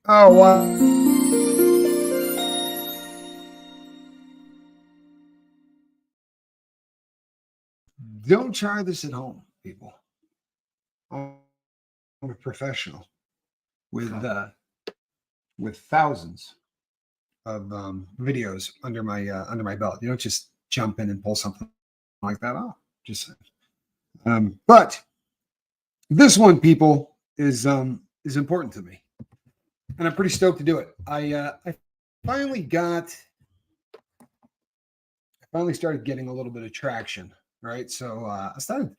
Oh, wow. Don't try this at home, people. I'm a professional with thousands of videos under my belt. You don't just jump in and pull something like that off. Just but this one, people, is important to me, and I'm pretty stoked to do it. I finally got I finally started getting a little bit of traction, right? So I started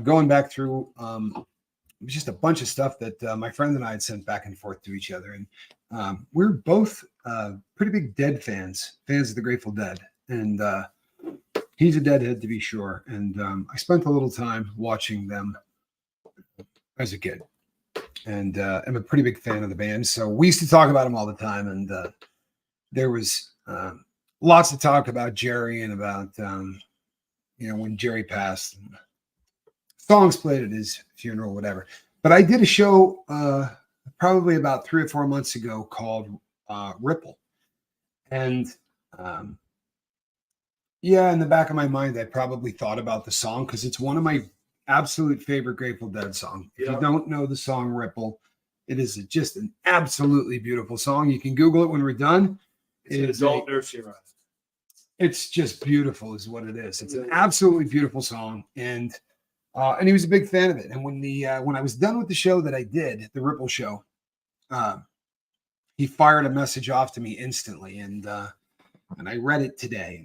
going back through just a bunch of stuff that my friend and I had sent back and forth to each other, and we're both pretty big Dead fans of the Grateful Dead, and he's a Deadhead to be sure. And I spent a little time watching them as a kid, and I'm a pretty big fan of the band. So we used to talk about them all the time, and there was lots to talk about Jerry and about when Jerry passed. And songs played at his funeral, whatever. But I did a show probably about 3 or 4 months ago called Ripple. And in the back of my mind, I probably thought about the song because it's one of my absolute favorite Grateful Dead songs. If you don't know the song Ripple, it is just an absolutely beautiful song. You can Google it when we're done. It's an adult nursery rhyme. It's just beautiful is what it is. It's an absolutely beautiful song. And he was a big fan of it. And when I was done with the show that I did, the Ripple show, he fired a message off to me instantly, and I read it today,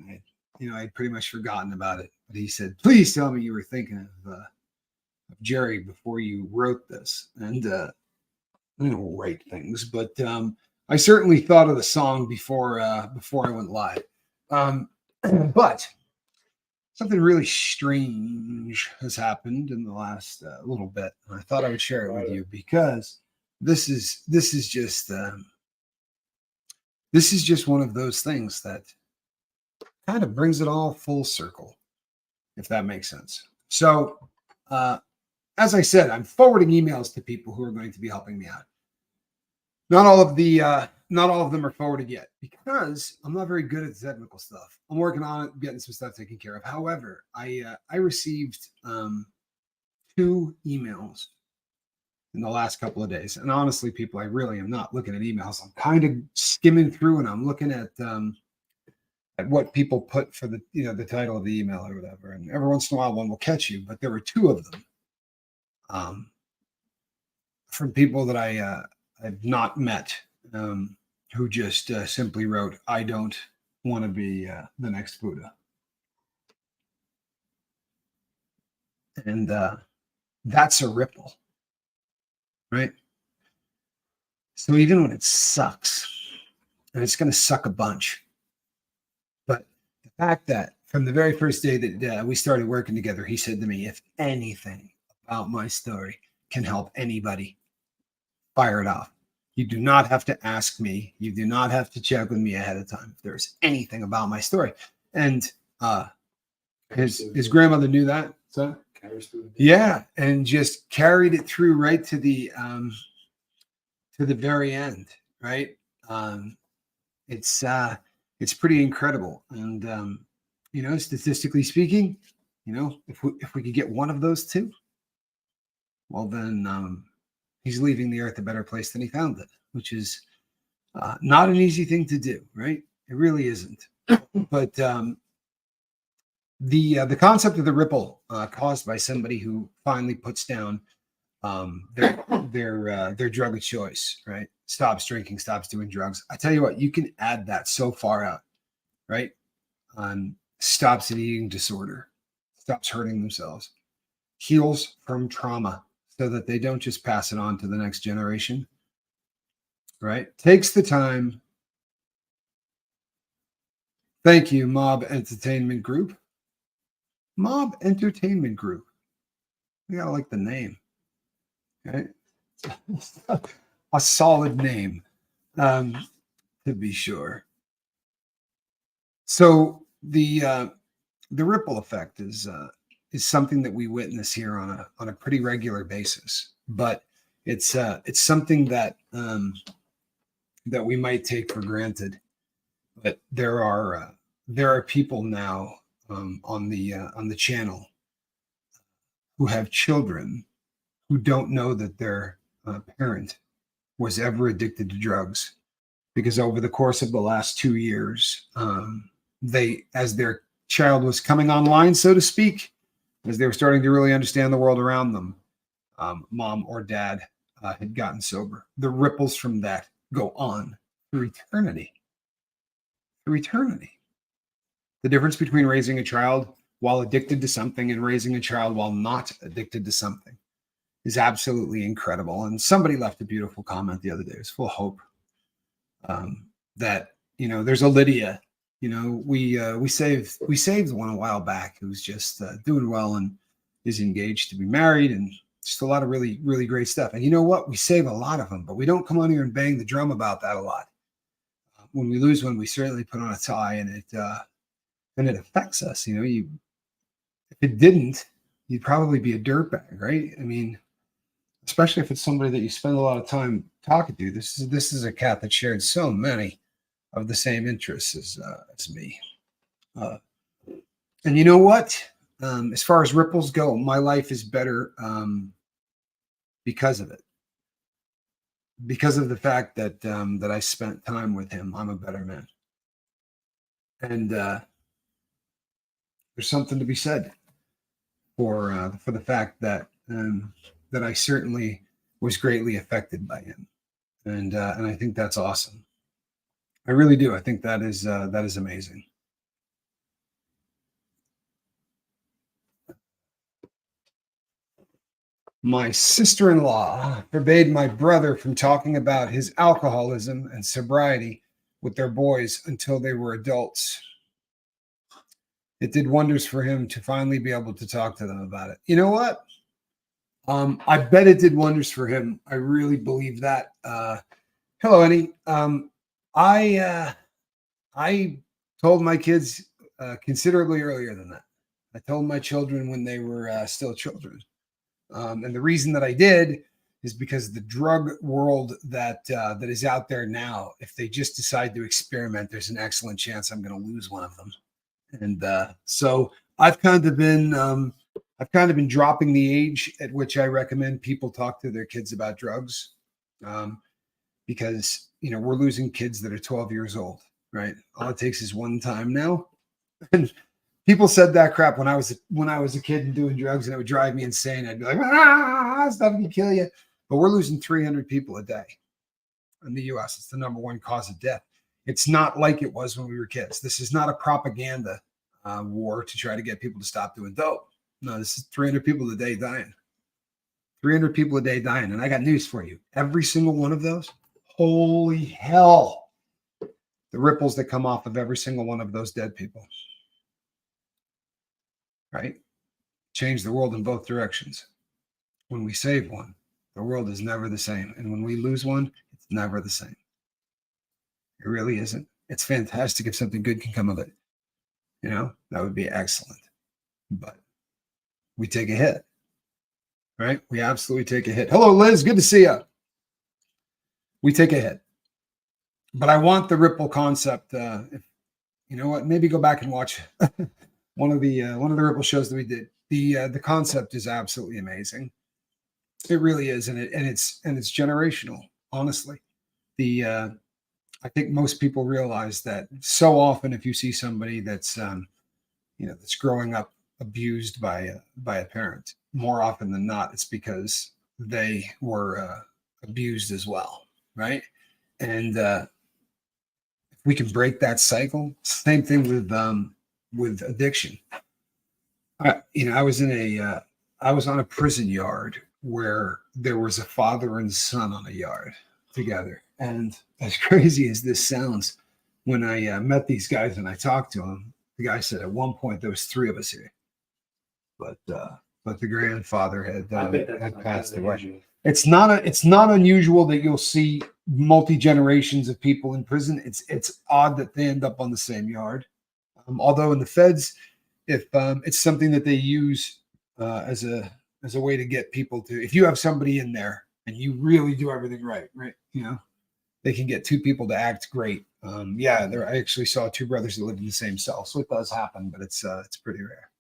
and I'd pretty much forgotten about it. But he said, "Please tell me you were thinking of Jerry before you wrote this." And I don't write things, but I certainly thought of the song before I went live. But something really strange has happened in the last little bit, and I thought I would share it with you because this is just one of those things that kind of brings it all full circle, if that makes sense. So, as I said, I'm forwarding emails to people who are going to be helping me out. Not all of them are forwarded yet because I'm not very good at the technical stuff. I'm working on it, getting some stuff taken care of. However, I received 2 emails in the last couple of days, and honestly, people, I really am not looking at emails. I'm kind of skimming through, and I'm looking at what people put for the the title of the email or whatever. And every once in a while, one will catch you, but there were 2 of them from people that I've not met. Who just simply wrote, "I don't want to be the next Buddha." And that's a ripple, right? So even when it sucks, and it's going to suck a bunch, but the fact that from the very first day that we started working together, he said to me, "If anything about my story can help anybody, fire it off. You do not have to ask me. You do not have to check with me ahead of time if there's anything about my story." And his grandmother knew that. So yeah, and just carried it through right to the very end, right? It's pretty incredible. And statistically speaking, if we could get one of those 2, well then he's leaving the earth a better place than he found it, which is not an easy thing to do, right? It really isn't. But the concept of the ripple caused by somebody who finally puts down their drug of choice, right? Stops drinking, stops doing drugs. I tell you what, you can add that so far out, right? Stops an eating disorder, stops hurting themselves, heals from trauma, so that they don't just pass it on to the next generation, right? Takes the time. Thank you, Mob Entertainment Group. Mob Entertainment Group. We gotta like the name, right? A solid name, to be sure. So the ripple effect is something that we witness here on a pretty regular basis, but it's something that that we might take for granted. But there are people now on the channel who have children who don't know that their parent was ever addicted to drugs, because over the course of the last 2 years, as their child was coming online, so to speak, as they were starting to really understand the world around them, mom or dad had gotten sober. The ripples from that go on through eternity. Through eternity. The difference between raising a child while addicted to something and raising a child while not addicted to something is absolutely incredible. And somebody left a beautiful comment the other day. It was full of hope. That, there's a Lydia. We saved one a while back who's just doing well and is engaged to be married, and just a lot of really, really great stuff. And you know what? We save a lot of them, but we don't come on here and bang the drum about that a lot. When we lose one, we certainly put on a tie, and it affects us. If it didn't, you'd probably be a dirtbag, right? I mean, especially if it's somebody that you spend a lot of time talking to. This is a cat that shared so many of the same interests as me. And you know what? As far as ripples go, my life is better because of it. Because of the fact that I spent time with him, I'm a better man. And there's something to be said for the fact that that I certainly was greatly affected by him, and I think that's awesome. I really do. I think that is amazing. My sister-in-law forbade my brother from talking about his alcoholism and sobriety with their boys until they were adults. It did wonders for him to finally be able to talk to them about it. You know what? I bet it did wonders for him. I really believe that. Hello, Annie. I told my kids considerably earlier than that. I told my children when they were still children. And the reason that I did is because the drug world that is out there now, if they just decide to experiment, there's an excellent chance I'm going to lose one of them. And so I've kind of been dropping the age at which I recommend people talk to their kids about drugs, because we're losing kids that are 12 years old, right? All it takes is one time now. And people said that crap when I was a kid and doing drugs, and it would drive me insane. I'd be like, stuff can kill you. But we're losing 300 people a day in the U.S. It's the number one cause of death. It's not like it was when we were kids. This is not a propaganda war to try to get people to stop doing dope. No, this is 300 people a day dying. 300 people a day dying. And I got news for you. Every single one of those, holy hell, the ripples that come off of every single one of those dead people. Right? Change the world in both directions. When we save one, the world is never the same. And when we lose one, it's never the same. It really isn't. It's fantastic if something good can come of it. That would be excellent. But we take a hit, right? We absolutely take a hit. Hello, Liz. Good to see you. We take a hit. But I want the ripple concept. If you know what, maybe go back and watch one of the ripple shows that we did. The concept is absolutely amazing. It really is, and it's generational. Honestly, I think most people realize that so often if you see somebody that's that's growing up abused by a parent, more often than not, it's because they were abused as well, right? And if we can break that cycle, same thing with addiction. I was on a prison yard where there was a father and son on a yard together. And as crazy as this sounds, when I met these guys and I talked to them, the guy said at one point there was 3 of us here, but the grandfather had passed away. It's not unusual that you'll see multi-generations of people in prison. It's odd that they end up on the same yard. Although in the feds, if it's something that they use as a way to get people to, if you have somebody in there and you really do everything right, they can get two people to act great. I actually saw two brothers that lived in the same cell, so it does happen, but it's pretty rare.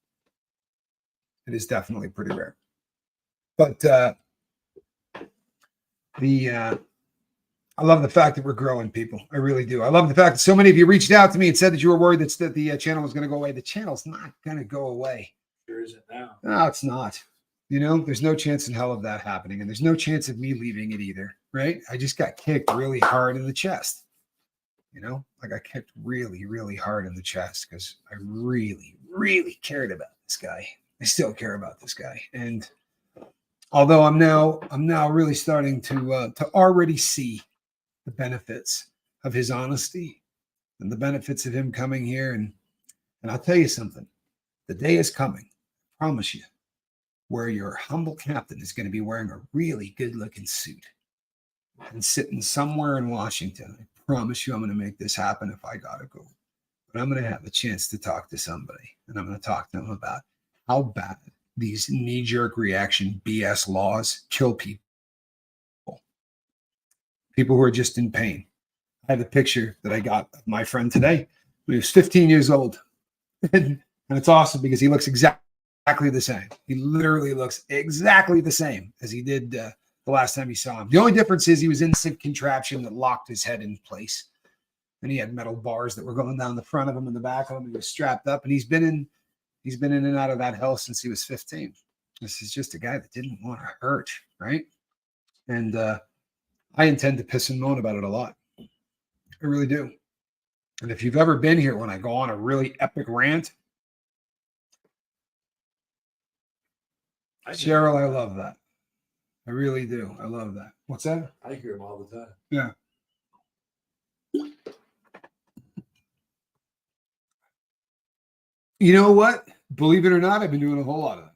It is definitely pretty rare. But I love the fact that we're growing, people. I really do. I love the fact that so many of you reached out to me and said that you were worried that the channel was going to go away. The channel's not going to go away. Sure isn't now. No, it's not. You know, there's no chance in hell of that happening, and there's no chance of me leaving it either, right? I just got kicked really hard in the chest. You know, I got kicked really, really hard in the chest because I really, really cared about this guy. I still care about this guy, and although I'm now really starting to already see the benefits of his honesty and the benefits of him coming here, and I'll tell you something: the day is coming, I promise you, where your humble captain is going to be wearing a really good-looking suit and sitting somewhere in Washington. I promise you, I'm going to make this happen if I gotta go. But I'm going to have a chance to talk to somebody, and I'm going to talk to them about how bad these knee-jerk reaction BS laws kill people. People who are just in pain. I have a picture that I got of my friend today when he was 15 years old. And it's awesome because he looks exactly the same. He literally looks exactly the same as he did the last time you saw him. The only difference is he was in a contraption that locked his head in place. And he had metal bars that were going down the front of him and the back of him. He was strapped up, and he's been in and out of that hell since he was 15. This is just a guy that didn't want to hurt, right? And I intend to piss and moan about it a lot. I really do. And if you've ever been here when I go on a really epic rant, Cheryl, I love that. I really do. I love that. What's that? I hear him all the time. Yeah. You know what? Believe it or not, I've been doing a whole lot of that.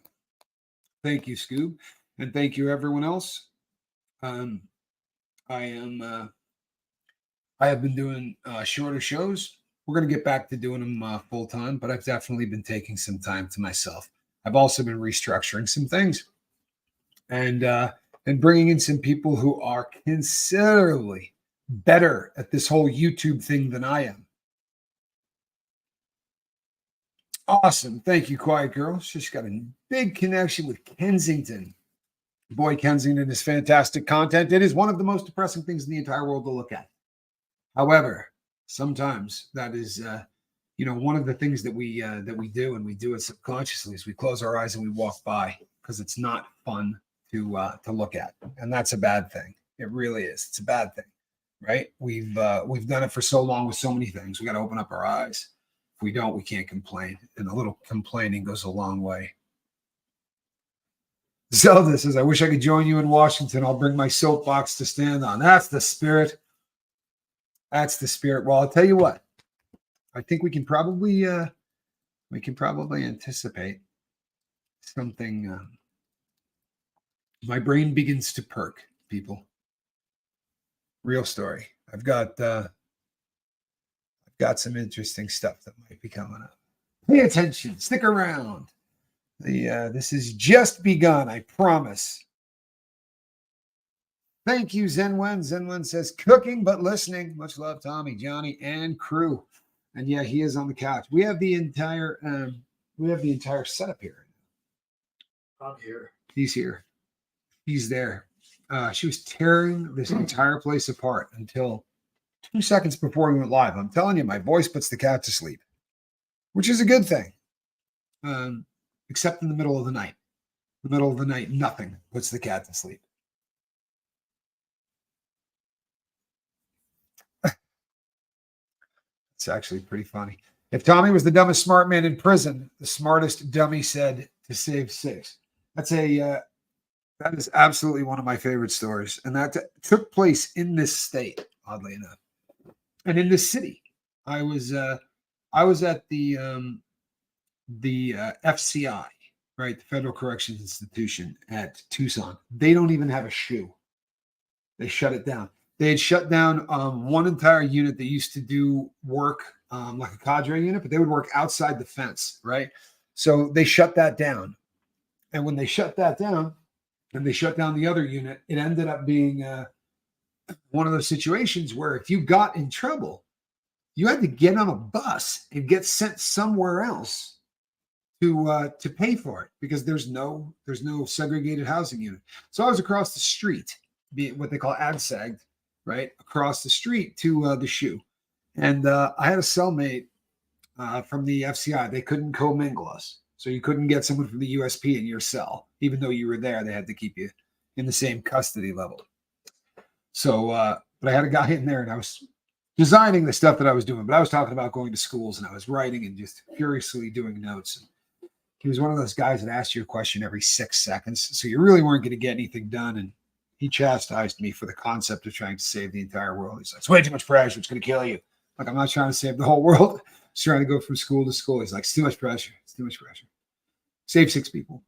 Thank you, Scoob. And thank you, everyone else. I have been doing shorter shows. We're going to get back to doing them full time, but I've definitely been taking some time to myself. I've also been restructuring some things and bringing in some people who are considerably better at this whole YouTube thing than I am. Awesome. Thank you, Quiet Girl. She's got a big connection with Kensington. Boy, Kensington is fantastic content. It is one of the most depressing things in the entire world to look at. However, sometimes that is, one of the things that we do, and we do it subconsciously, is we close our eyes and we walk by because it's not fun to look at, and that's a bad thing. It really is. It's a bad thing, right? We've done it for so long with so many things. We got to open up our eyes. If we don't, we can't complain, and a little complaining goes a long way. Zelda says, I wish I could join you in Washington. I'll bring my soapbox to stand on. That's the spirit. That's the spirit. Well, I'll tell you what. I think we can probably anticipate something. My brain begins to perk, people. Real story. I've got some interesting stuff that might be coming up. Pay attention. Stick around. This has just begun, I promise. Thank you, Zenwen. Zenwen says, cooking but listening. Much love, Tommy, Johnny, and crew. And yeah, he is on the couch. We have the entire setup here. I'm here. He's here. He's there. She was tearing this entire place apart until 2 seconds before we went live. I'm telling you, my voice puts the cat to sleep, which is a good thing. Except in the middle of the night. The middle of the night, nothing puts the cat to sleep. It's actually pretty funny. If Tommy was the dumbest smart man in prison, the smartest dummy said to save six. That is absolutely one of my favorite stories. And that took place in this state, oddly enough. And in this city. I was at the FCI, right? The Federal Corrections Institution at Tucson. They don't even have a shoe. They shut it down. They had shut down one entire unit that used to do work like a cadre unit, but they would work outside the fence, right? So they shut that down. And when they shut that down and they shut down the other unit, it ended up being one of those situations where if you got in trouble, you had to get on a bus and get sent somewhere else to pay for it because there's no segregated housing unit. So I was across the street, be what they call ADSAG, right across the street to the shoe, and I had a cellmate from the FCI. They couldn't commingle us, so you couldn't get someone from the USP in your cell, even though you were there. They had to keep you in the same custody level. So, but I had a guy in there, and I was designing the stuff that I was doing, but I was talking about going to schools, and I was writing and just furiously doing notes. He was one of those guys that asked you a question every 6 seconds, so you really weren't going to get anything done. And he chastised me for the concept of trying to save the entire world. He's like, "It's way too much pressure. It's going to kill you." Like, I'm not trying to save the whole world. I'm just trying to go from school to school. He's like, "It's too much pressure. It's too much pressure. Save 6 people."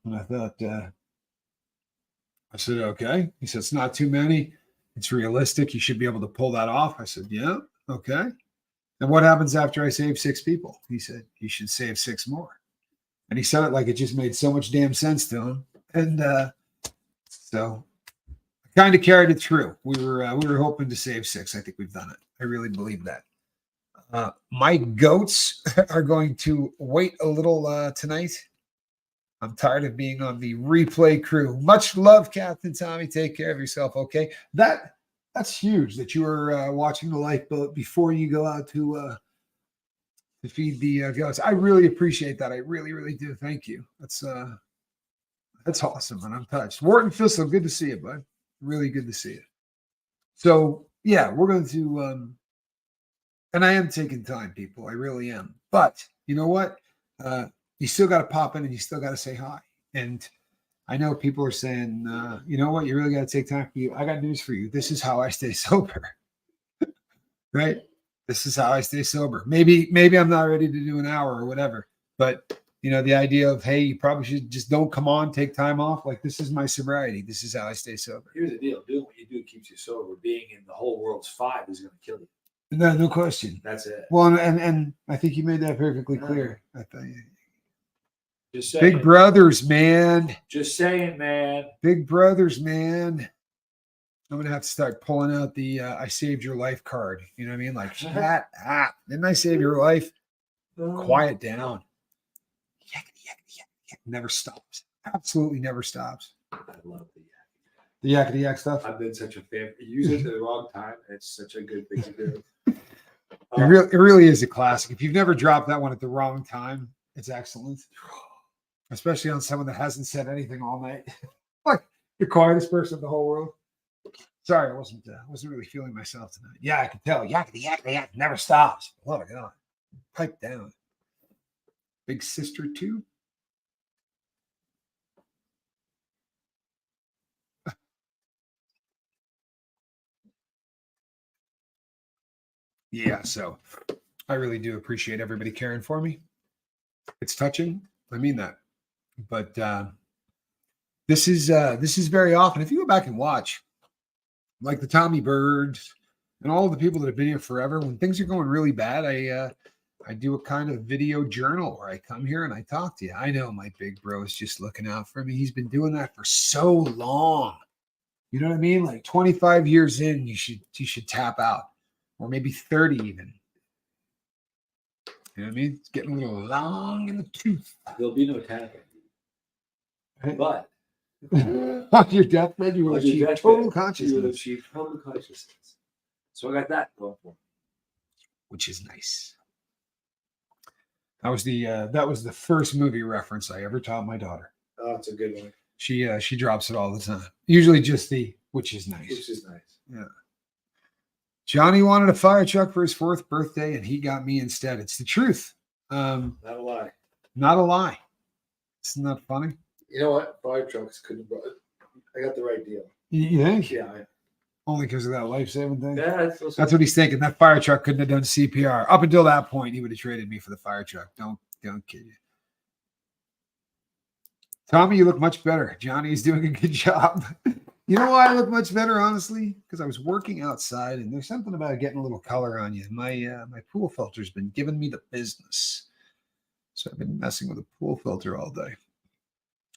And I thought, I said, "Okay." He said, "It's not too many. It's realistic. You should be able to pull that off." I said, "Yeah, okay." And what happens after I save 6 people? He said, "You should save 6 more." And he said it like it just made so much damn sense to him. And so I kind of carried it through. We were hoping to save 6. I think we've done it. I really believe that. My goats are going to wait a little tonight. I'm tired of being on the replay crew. Much love, Captain Tommy. Take care of yourself, okay? That's huge that you were watching the lifeboat before you go out to feed the goats. I really appreciate that. I really, really do. Thank you. That's awesome, and I'm touched. Wharton Thistle, good to see you, bud. Really good to see you. So yeah, we're going to and I am taking time, people. I really am. But you know what? You still got to pop in and you still got to say hi. And I know people are saying, you know what? You really got to take time for you. I got news for you. This is how I stay sober, right? This is how I stay sober. Maybe I'm not ready to do an hour or whatever, but the idea of, hey, you probably should just don't come on, take time off. Like, this is my sobriety. This is how I stay sober. Here's the deal: doing what you do keeps you sober. Being in the whole world's 5 is going to kill you. No question. That's it. Well, and I think you made that perfectly clear. I thought Just saying. Big brothers, man. Just saying, man. Big brothers, man. I'm gonna have to start pulling out the "I saved your life" card. You know what I mean? Like, shut up. Didn't I save your life? Quiet down. Never stops. Absolutely never stops. I love the yak stuff. I've been such a fan. You use it at the wrong time. It's such a good thing to do. It really is a classic. If you've never dropped that one at the wrong time, it's excellent. Especially on someone that hasn't said anything all night. Like, the quietest person in the whole world. Sorry, I wasn't really feeling myself tonight. Yeah, I could tell. Yak never stops. Love it. God. Pipe down. Big sister too. Yeah, so I really do appreciate everybody caring for me. It's touching. I mean that. But this is very often. If you go back and watch, like the Tommy Birds and all of the people that have been here forever, when things are going really bad, I do a kind of video journal where I come here and I talk to you. I know my big bro is just looking out for me. He's been doing that for so long. You know what I mean? Like 25 years in, you should tap out. Or maybe 30 even. You know what I mean? It's getting a little long in the tooth. There'll be no tapping. But on your deathbed, you will achieve total consciousness. You will achieve total consciousness. So I got that going for me. Which is nice. That was the first movie reference I ever taught my daughter. Oh, it's a good one. She drops it all the time. Usually just the which is nice. Which is nice. Yeah. Johnny wanted a fire truck for his 4th birthday, and he got me instead. It's the truth. Not a lie. Not a lie. Isn't that funny? You know what? Fire trucks couldn't. I got the right deal. You think? Yeah. Only because of that life-saving thing? Yeah, that's what he's thinking. That fire truck couldn't have done CPR. Up until that point, he would have traded me for the fire truck. Don't kid you. Tommy, you look much better. Johnny's doing a good job. You know why I look much better, honestly? Because I was working outside, and there's something about getting a little color on you. My pool filter's been giving me the business. So I've been messing with a pool filter all day.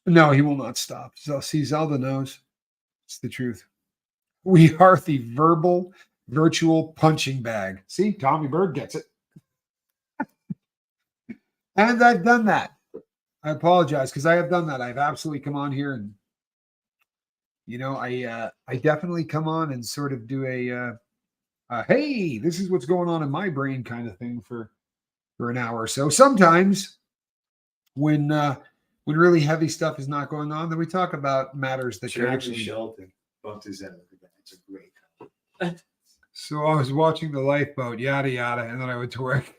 No, he will not stop. So see, Zelda knows. It's the truth. We are the verbal virtual punching bag. See, Tommy Bird gets it. And I've done that. I apologize because I have done that. I've absolutely come on here and, I definitely come on and sort of do hey, this is what's going on in my brain kind of thing for an hour or so. Sometimes when really heavy stuff is not going on, then we talk about matters that can Jeremy actually. Shelton bumped his head. It's a great comment. So I was watching the lifeboat, yada yada, and then I went to work.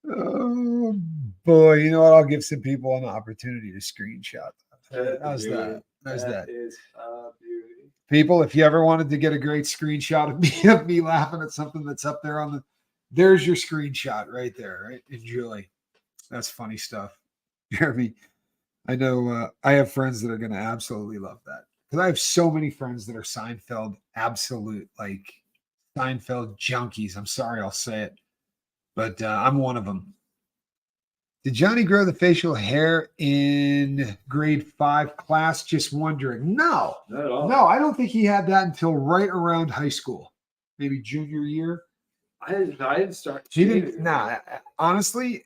Oh boy, you know what? I'll give some people an opportunity to screenshot that. How's that? How's that? Is a beauty. People, if you ever wanted to get a great screenshot of me laughing at something that's up there there's your screenshot right there. Right? Enjoy. That's funny stuff. Jeremy, I know I have friends that are going to absolutely love that because I have so many friends that are Seinfeld absolute, like Seinfeld junkies. I'm sorry, I'll say it, but I'm one of them. Did Johnny grow the facial hair in grade 5 class? Just wondering. No, Not at all. no, I don't think he had that until right around high school, maybe junior year. I didn't start. He didn't. Nah, honestly,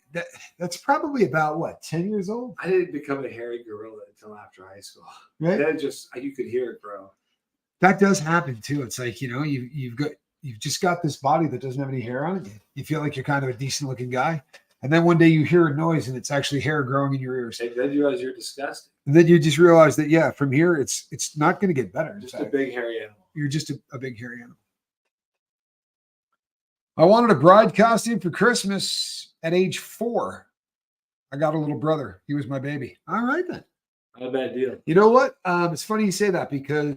that's probably about what, 10 years old, I didn't become a hairy gorilla until after high school. right? Then you could hear it grow. That does happen too. It's like you've just got this body that doesn't have any hair on it. You feel like you're kind of a decent looking guy, and then one day you hear a noise and it's actually hair growing in your ears. And then you realize you're disgusting. And then you just realize that from here it's not going to get better. Just a big hairy animal. You're just a big hairy animal. I wanted a bride costume for Christmas at age 4. I got a little brother. He was my baby. All right then. Not a bad deal. You know what? It's funny you say that because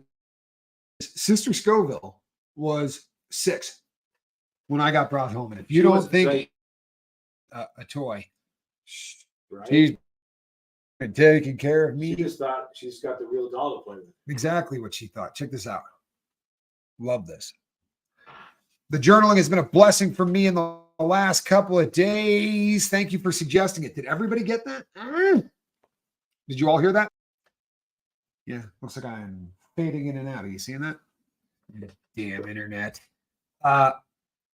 Sister Scoville was 6 when I got brought home. And if you don't think a toy, right? she's been taking care of me. She just thought she's got the real doll to play with. Exactly what she thought. Check this out. Love this. The journaling has been a blessing for me in the last couple of days. Thank you for suggesting it. Did everybody get that? Did you all hear that? Yeah, looks like I'm fading in and out. Are you seeing that? Damn internet.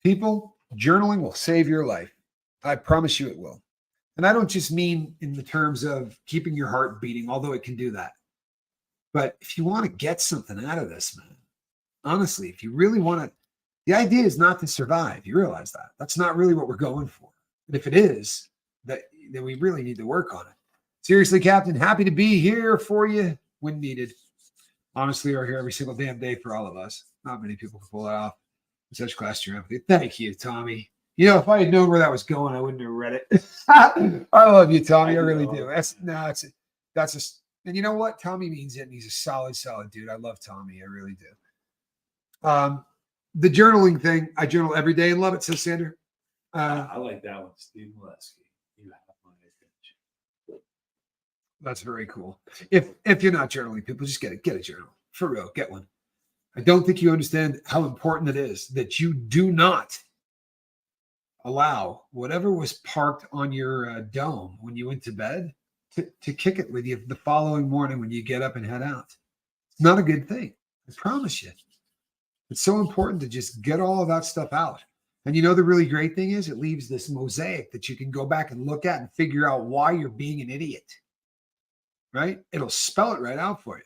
People, journaling will save your life. I promise you it will. And I don't just mean in the terms of keeping your heart beating, although it can do that. But if you want to get something out of this, man, honestly, if you really want to, the idea is not to survive. You realize that. That's not really what we're going for. And if it is, then we really need to work on it. Seriously, Captain, happy to be here for you when needed. Honestly, we're here every single damn day for all of us. Not many people can pull that off. Such class to your empathy. Thank you, Tommy. You know, if I had known where that was going, I wouldn't have read it. I love you, Tommy. I really do. And you know what? Tommy means it, and he's a solid dude. I love Tommy. I really do. The journaling thing, I journal every day and love it, says Sandra. I like that one, Steve Molesky. You have my attention. That's very cool. If you're not journaling, people just get a journal. For real, get one. I don't think you understand how important it is that you do not allow whatever was parked on your dome when you went to bed to kick it with you the following morning when you get up and head out. It's not a good thing. I promise you. It's so important to just get all of that stuff out. And you know, the really great thing is it leaves this mosaic that you can go back and look at and figure out why you're being an idiot, right? It'll spell it right out for you.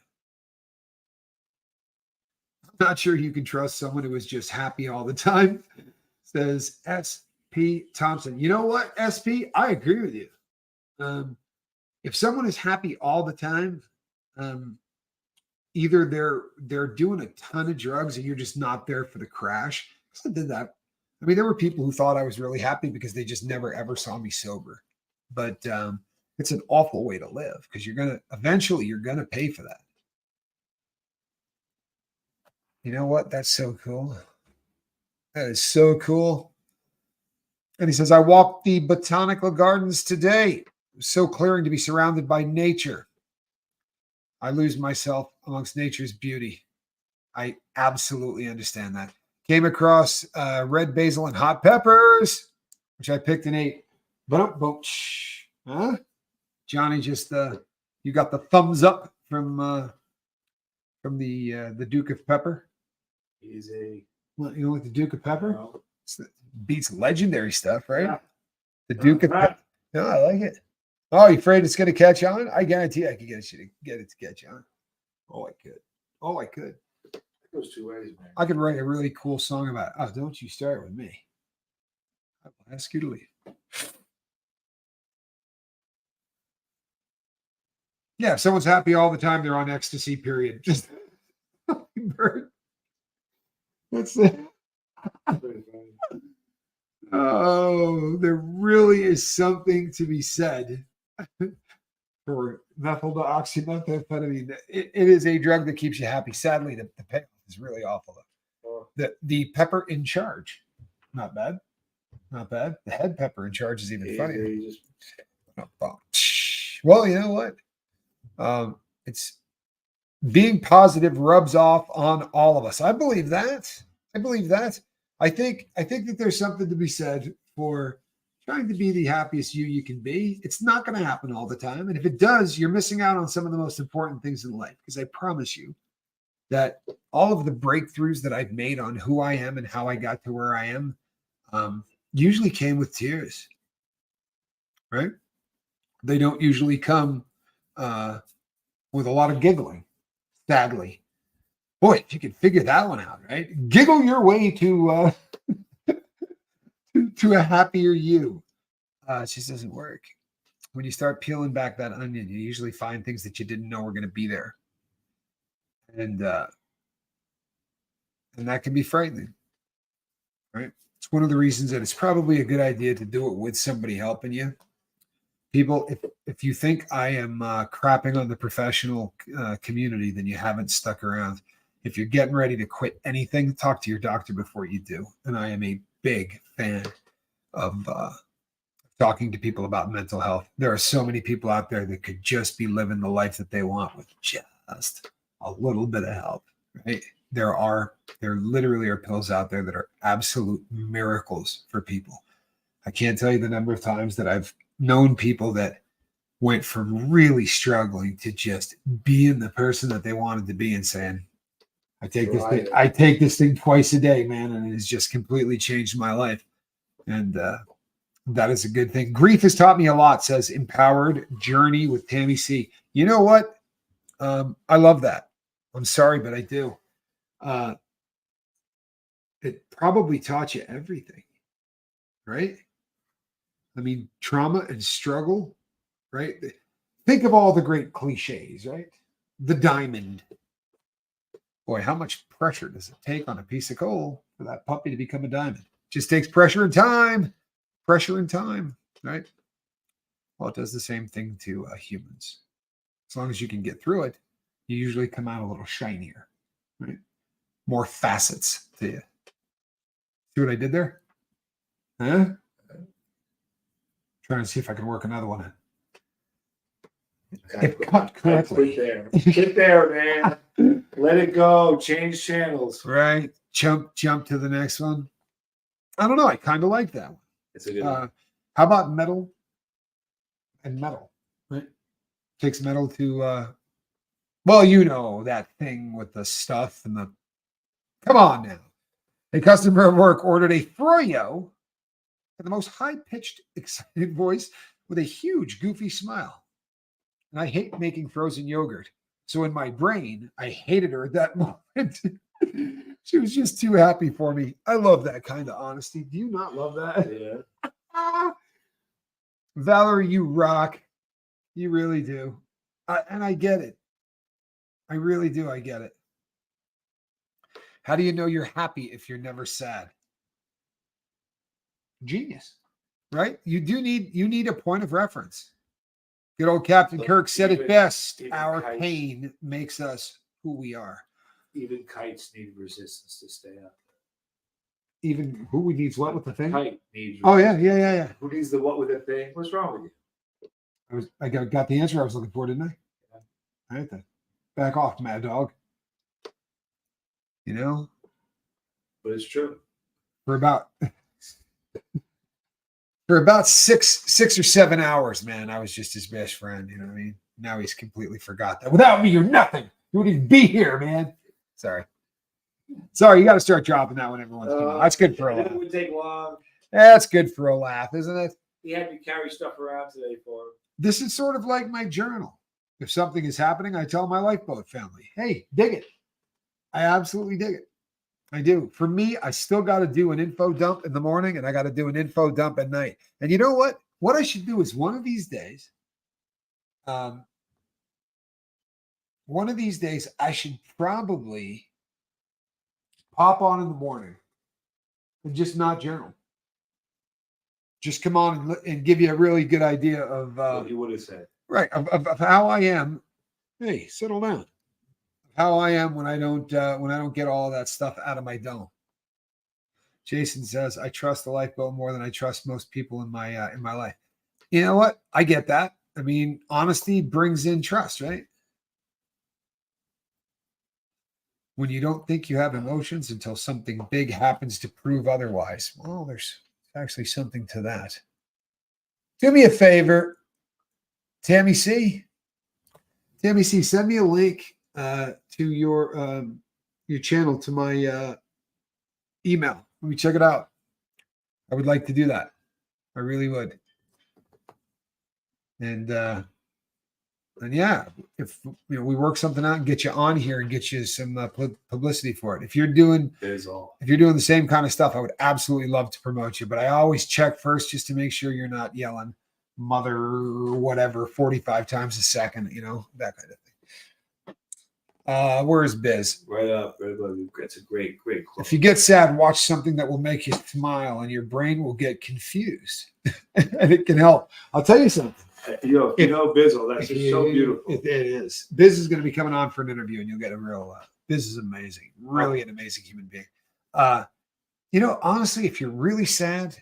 I'm not sure you can trust someone who is just happy all the time, says SP Thompson. You know what, SP? I agree with you. If someone is happy all the time, either they're doing a ton of drugs and you're just not there for the crash. I did that. I mean, there were people who thought I was really happy because they just never ever saw me sober. But it's an awful way to live because you're gonna pay for that. You know what? That's so cool. That is so cool. And he says, I walked the botanical gardens today. It was so clearing to be surrounded by nature. I lose myself amongst nature's beauty. I absolutely understand that. Came across red basil and hot peppers, which I picked and ate. Huh? Johnny just You got the thumbs up from the Duke of Pepper. He's a Well, you know what the Duke of Pepper? no. Beats legendary stuff, right? Yeah. The Duke of Right. Pepper. No, I like it. Oh, you afraid it's going to catch on? I guarantee I could get it to catch on. Oh, I could. Oh, I could. It goes two ways, man. I could write a really cool song about it. Oh, don't you start with me. I will ask you to leave. Yeah, if someone's happy all the time, they're on ecstasy, period. Just bird. That's it. Oh, there really is something to be said for methyl-oxymethamphetamine. It is a drug that keeps you happy. Sadly, the payoff is really awful. The pepper in charge, not bad. Not bad. The head pepper in charge is even funnier. Well, you know what? It's being positive rubs off on all of us. I believe that. I think that there's something to be said for trying to be the happiest you can be. It's not going to happen all the time. And if it does, you're missing out on some of the most important things in life. Because I promise you that all of the breakthroughs that I've made on who I am and how I got to where I am usually came with tears, right? They don't usually come with a lot of giggling, sadly. Boy, if you could figure that one out, right? Giggle your way to to a happier you. It just doesn't work. When you start peeling back that onion, you usually find things that you didn't know were going to be there, and that can be frightening, right? It's one of the reasons that it's probably a good idea to do it with somebody helping you. People, if you think I am crapping on the professional community, then you haven't stuck around. If you're getting ready to quit anything, talk to your doctor before you do. And I am a big fan of talking to people about mental health. There are so many people out there that could just be living the life that they want with just a little bit of help, right? There literally are pills out there that are absolute miracles for people. I can't tell you the number of times that I've known people that went from really struggling to just being the person that they wanted to be and saying, I take this thing twice a day, man, and it has just completely changed my life. And that is a good thing. Grief has taught me a lot, says Empowered Journey with Tammy C. You know what? I love that. I'm sorry, but I do. It probably taught you everything, right? I mean, trauma and struggle, right? Think of all the great cliches, right? The diamond. Boy, how much pressure does it take on a piece of coal for that puppy to become a diamond? Just takes pressure and time, right? Well, it does the same thing to humans. As long as you can get through it, you usually come out a little shinier, right? More facets to you. See what I did there? Huh? Trying to see if I can work another one in. If cut correctly. Get there, man. Let it go. Change channels. Right. Jump to the next one. I don't know. I kind of like that one. It's a good one. How about metal and metal? Right. Takes metal to well, you know that thing with the stuff and the come on now. A customer at work ordered a froyo in the most high-pitched, excited voice with a huge, goofy smile. And I hate making frozen yogurt. So in my brain, I hated her at that moment. She was just too happy for me. I love that kind of honesty. Do you not love that? Yeah. Valerie, you rock. You really do. And I get it. I really do. I get it. How do you know you're happy if you're never sad? Genius, right? You need a point of reference. Good old Captain Kirk said it best. Our pain makes us who we are. Even kites need resistance to stay up. Even who needs what with the thing? Kite needs resistance. Oh yeah. Who needs the what with the thing? What's wrong with you? I got the answer I was looking for, didn't I? Yeah. All right then. Back off, mad dog. You know? But it's true. For about 6 or 7 hours, man, I was just his best friend. You know what I mean? Now he's completely forgot that. Without me, you're nothing. You wouldn't even be here, man. Sorry. You got to start dropping that one every once in a while. That's good for a laugh. It would take long. That's good for a laugh, isn't it? He had me carry stuff around today for him. This is sort of like my journal. If something is happening, I tell my lifeboat family, hey, dig it. I absolutely dig it. I do. For me, I still got to do an info dump in the morning and I got to do an info dump at night. And you know what? What I should do is one of these days, I should probably pop on in the morning and just not journal. Just come on and give you a really good idea of what you would have said. Right, of how I am. Hey, settle down. How I am when I don't get all of that stuff out of my dome. Jason says, I trust the lifeboat more than I trust most people in my life. You know what? I get that. I mean, honesty brings in trust, right? When you don't think you have emotions until something big happens to prove otherwise. Well, there's actually something to that. Do me a favor, Tammy C. Tammy C, send me a link to your channel, to my email. Let me check it out. I would like to do that. I really would. And yeah, if we work something out and get you on here and get you some publicity for it. If you're doing the same kind of stuff, I would absolutely love to promote you. But I always check first just to make sure you're not yelling mother or whatever 45 times a second, that kind of thing. Where's Biz? Right up. That's a great quote. If you get sad, watch something that will make you smile and your brain will get confused. And it can help. I'll tell you something. Bizzle, that's just so beautiful. It is. Biz is going to be coming on for an interview and you'll get a real, Biz is amazing. Really an amazing human being. Honestly, if you're really sad,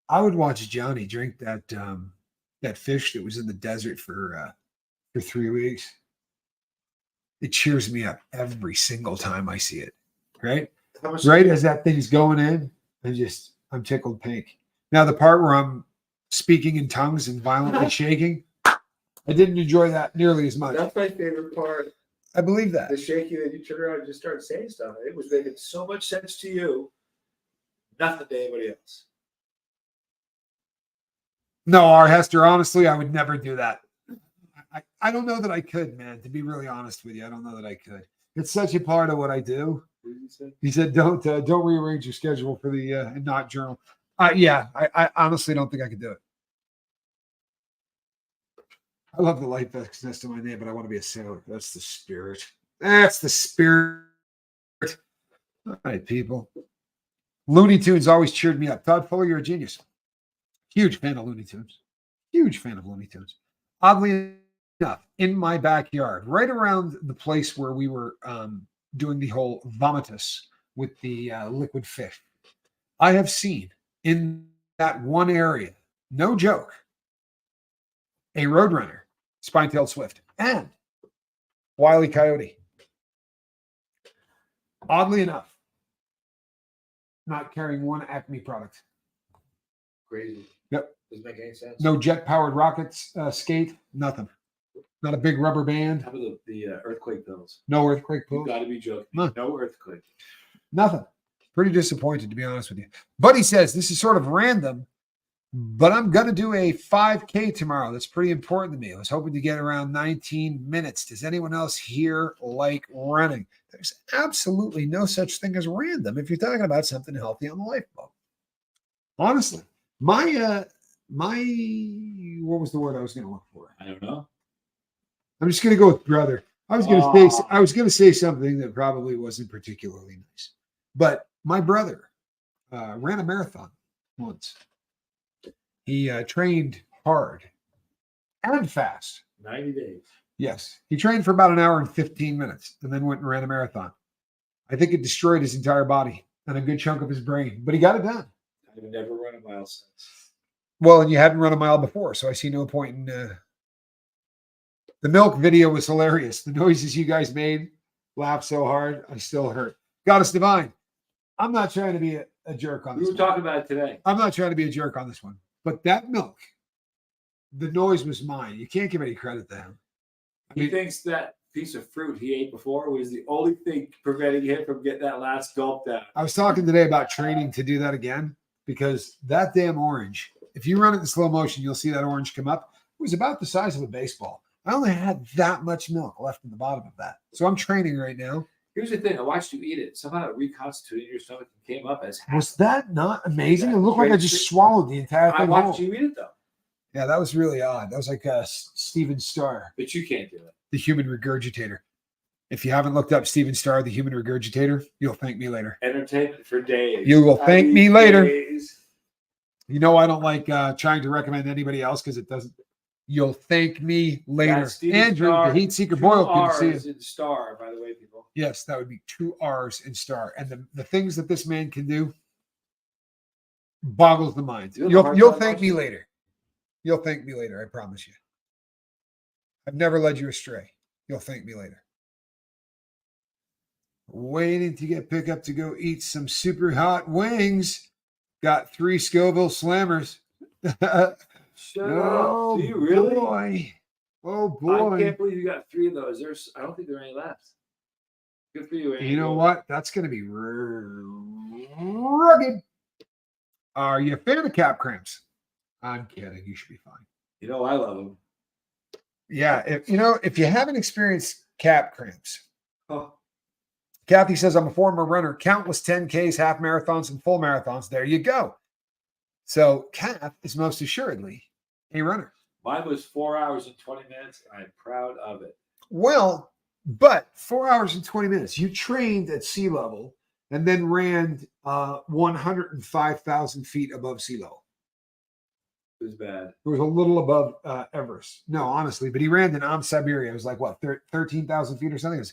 I would watch Johnny drink that fish that was in the desert for 3 weeks. It cheers me up every single time I see it. Right? Right as that thing's going in, I'm tickled pink. Now the part where I'm speaking in tongues and violently shaking, I didn't enjoy that nearly as much. That's my favorite part. I believe that. The shaking, and you turn around and just start saying stuff. It was making so much sense to you, nothing to anybody else. No, R. Hester, honestly, I would never do that. I don't know that I could, man, to be really honest with you. I don't know that I could. It's such a part of what I do. What did you say? He said, don't rearrange your schedule for the and not journal. I honestly don't think I could do it. I love the light vest next to my name, but I want to be a sailor. That's the spirit. That's the spirit. All right, people. Looney Tunes always cheered me up. Todd Fuller, you're a genius. Huge fan of Looney Tunes. Huge fan of Looney Tunes. Oddly enough, in my backyard, right around the place where we were doing the whole vomitus with the liquid fish, I have seen in that one area, no joke, a roadrunner, spine-tailed swift, and Wile E. Coyote. Oddly enough, not carrying one Acme product. Crazy. Yep. Doesn't make any sense. No jet-powered rockets skate, nothing. Not a big rubber band. How about the earthquake pills? No earthquake pills. You got to be joking. No earthquake. Nothing. Pretty disappointed, to be honest with you. Buddy says, this is sort of random, but I'm going to do a 5K tomorrow. That's pretty important to me. I was hoping to get around 19 minutes. Does anyone else here like running? There's absolutely no such thing as random if you're talking about something healthy on the lifeboat. Honestly, my what was the word I was going to look for? I don't know. I'm just going to go with brother. I was going to say something that probably wasn't particularly nice, but my brother ran a marathon once. He trained hard and fast. 90 days. Yes. He trained for about an hour and 15 minutes and then went and ran a marathon. I think it destroyed his entire body and a good chunk of his brain, but he got it done. I've never run a mile since. Well, and you hadn't run a mile before, so I see no point in the milk video was hilarious. The noises you guys made, laughed so hard, I still hurt. Goddess Divine, I'm not trying to be a jerk on this one. We were talking about it today. I'm not trying to be a jerk on this one. But that milk the noise was mine. You can't give any credit to him. He thinks that piece of fruit he ate before was the only thing preventing him from getting that last gulp down. I was talking today about training to do that again because that damn orange, if you run it in slow motion, you'll see that orange come up. It was about the size of a baseball. I only had that much milk left in the bottom of that. So I'm training right now. Here's the thing. I watched you eat it. Somehow it reconstituted your stomach and came up as half. Was that not amazing? It looked like I just swallowed the entire I thing. watched you eat it, though. Yeah, that was really odd. That was like Steven Starr, But you can't do it. the human regurgitator. If you haven't looked up Steven Starr, the human regurgitator, you'll thank me later. Entertainment for days. You will thank me later. Days. You know, I don't like trying to recommend anybody else because it doesn't. You'll thank me later. That's Steven Andrew, Starr, the heat seeker 2 boil. Good to R's see you. in Star, by the way, people. Yes, that would be 2 R's in Star. And the things that this man can do boggles the mind. You'll thank me later. You'll thank me later, I promise you. I've never led you astray. You'll thank me later. Waiting to get pick up to go eat some super hot wings. Got 3 Scoville slammers. Shut up. Do you really? Boy. Oh boy. I can't believe you got 3 of those. I don't think there are any left. Good for you, Andy. You know what? That's going to be rugged. Are you a fan of cap cramps? I'm kidding. You should be fine. You know I love them. Yeah. If you haven't experienced cap cramps, Oh. Kathy says, I'm a former runner, countless 10Ks, half marathons, and full marathons. There you go. So Kath is most assuredly a runner. Mine was 4 hours and 20 minutes. And I'm proud of it. Well, but 4 hours and 20 minutes. You trained at sea level and then ran 105,000 feet above sea level. It was bad. It was a little above Everest. No, honestly, but he ran in Siberia. It was like, what, 13,000 feet or something?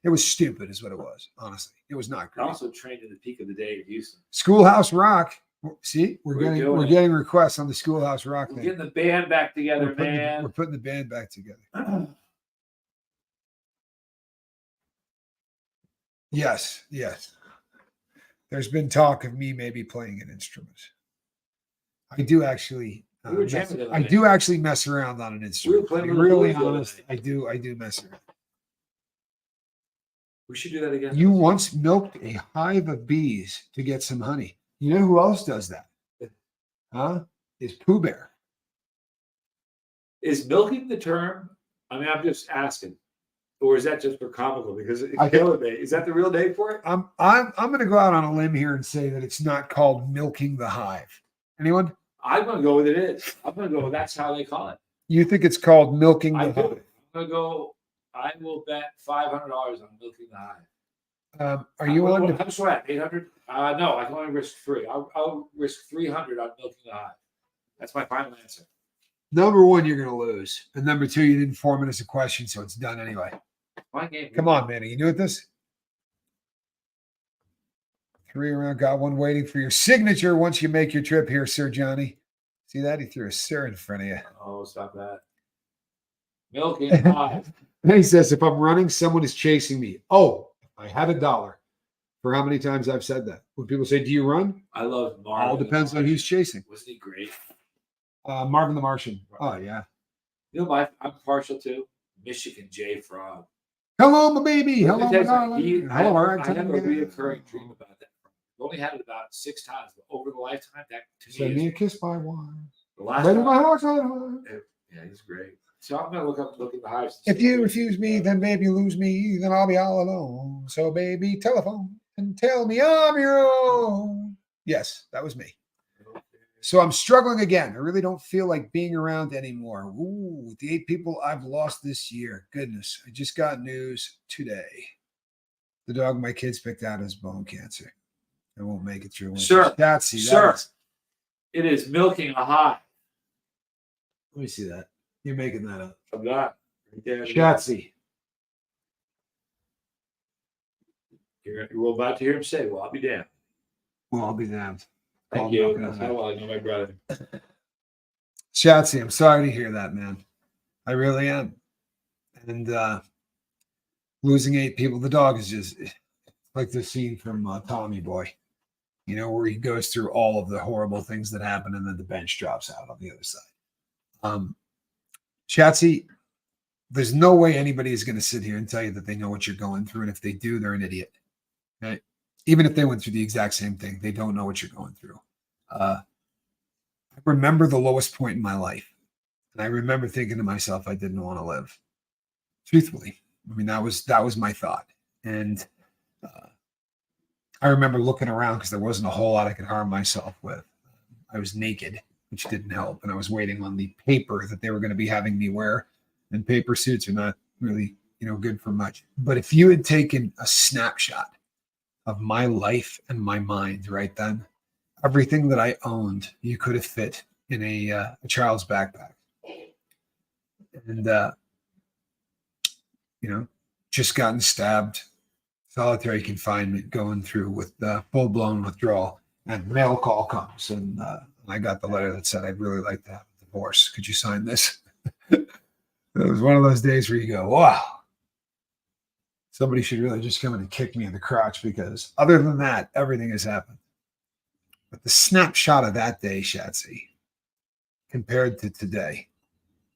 It was stupid is what it was, honestly. It was not I great. also trained at the peak of the day in Houston. Schoolhouse Rock. See, we're doing getting requests on the Schoolhouse Rock We're thing. getting the band back together, We're putting the band back together. Yes. There's been talk of me maybe playing an instrument. I do actually. I do actually mess around on an instrument. playing To be with the really boys the other honest, night. I do mess around. We should do that again. You once milked a hive of bees to get some honey. You know who else does that? Huh? Is Pooh Bear. Is milking the term? I mean, I'm just asking. Or is that just for comical? Because it's I think- killing me. Is that the real name for it? I'm going to go out on a limb here and say that it's not called milking the hive. Anyone? I'm going to go with it is. I'm going to go with that's how they call it. You think it's called milking I the do. hive? I'm going to go. I will bet $500 on milking the hive. Are you on? How much do I have? 800? No, I can only risk 3. I'll risk 300 on milking the hive. That's my final answer. Number one, you're going to lose. And number two, you didn't form it as a question, so it's done anyway. My game. Come on, man. Are you new at this? 3 around. Got one waiting for your signature once you make your trip here, Sir Johnny. See that? He threw a sir in front of you. Oh, stop that. Milking the hive. And he says, if I'm running, someone is chasing me. Oh, I had $1 for how many times I've said that. When people say, do you run? I love Marvin. All depends on who's chasing. Wasn't he great? Marvin the Martian. Oh, yeah. You know, I'm partial to Michigan J Frog. Hello, my baby. Let me Hello, tell my you something. darling. Hello, I our have a activity. reoccurring dream about that. I've only had it about 6 times, but over the lifetime, that to Send me me is a kiss by one. the last Right in my time. house. Yeah, he's great. So I'm gonna look at the hives. If you refuse me, then baby, you lose me. Then I'll be all alone. So, baby, telephone and tell me I'm your own. Yes, that was me. So I'm struggling again. I really don't feel like being around anymore. Ooh, the 8 people I've lost this year. Goodness, I just got news today. The dog my kids picked out has bone cancer. I won't make it through winter. Sir, That's sir, it is milking a hive. let me see that. You're making that up. I'm not. Shatsy. We're about to hear him say, "Well, I'll be damned." Well, I'll be damned. Thank Call you. milking a That's hive. how well I know my brother. Shatsy, I'm sorry to hear that, man. I really am. And losing 8 people, the dog is just like the scene from Tommy Boy, you know, where he goes through all of the horrible things that happen and then the bench drops out on the other side. Chatsy, there's no way anybody is going to sit here and tell you that they know what you're going through. And if they do, they're an idiot. Right? Even if they went through the exact same thing, they don't know what you're going through. I remember the lowest point in my life. And I remember thinking to myself, I didn't want to live. Truthfully. I mean, that was my thought. And I remember looking around because there wasn't a whole lot I could harm myself with. I was naked, which didn't help. And I was waiting on the paper that they were going to be having me wear. And paper suits are not really, good for much. But if you had taken a snapshot of my life and my mind right then, everything that I owned, you could have fit in a child's backpack. And, just gotten stabbed, solitary confinement, going through with full-blown withdrawal. And mail call comes. And I got the letter that said, I'd really like to have a divorce. Could you sign this? It was one of those days where you go, wow, somebody should really just come in and kick me in the crotch, because other than that, everything has happened. But the snapshot of that day, Shatsy, compared to today,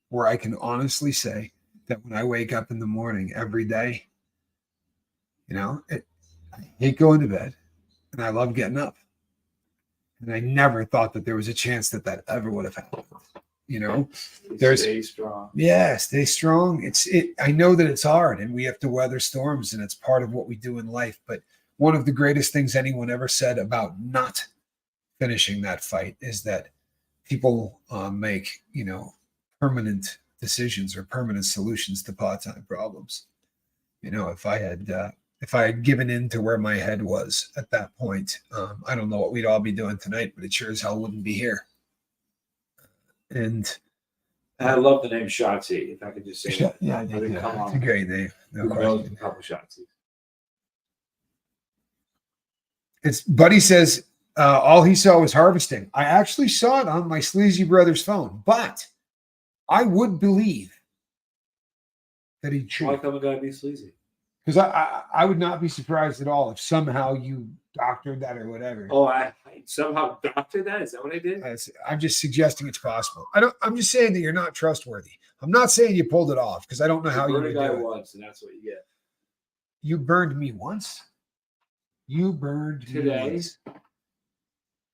where I can honestly say that when I wake up in the morning every day, I hate going to bed and I love getting up. And I never thought that there was a chance that ever would have happened. Stay strong. Yeah, stay strong. I know that it's hard and we have to weather storms and it's part of what we do in life. But one of the greatest things anyone ever said about not finishing that fight is that people make, permanent decisions or permanent solutions to part-time problems. If I had given in to where my head was at that point, I don't know what we'd all be doing tonight, but it sure as hell wouldn't be here. And I love the name Shotzi. If I could just say that. Yeah, it's a great name. No question. A couple Shotzi. It's Buddy says all he saw was harvesting. I actually saw it on my sleazy brother's phone, but I would believe that he cheated. Why come a guy be sleazy? Because I would not be surprised at all if somehow you doctored that or whatever. Oh, I somehow doctored that? Is that what I did? I'm just suggesting it's possible. I'm just saying that you're not trustworthy. I'm not saying you pulled it off because I don't know how you would do it. Once, and that's what you get. You burned me once. You burned today. Me once.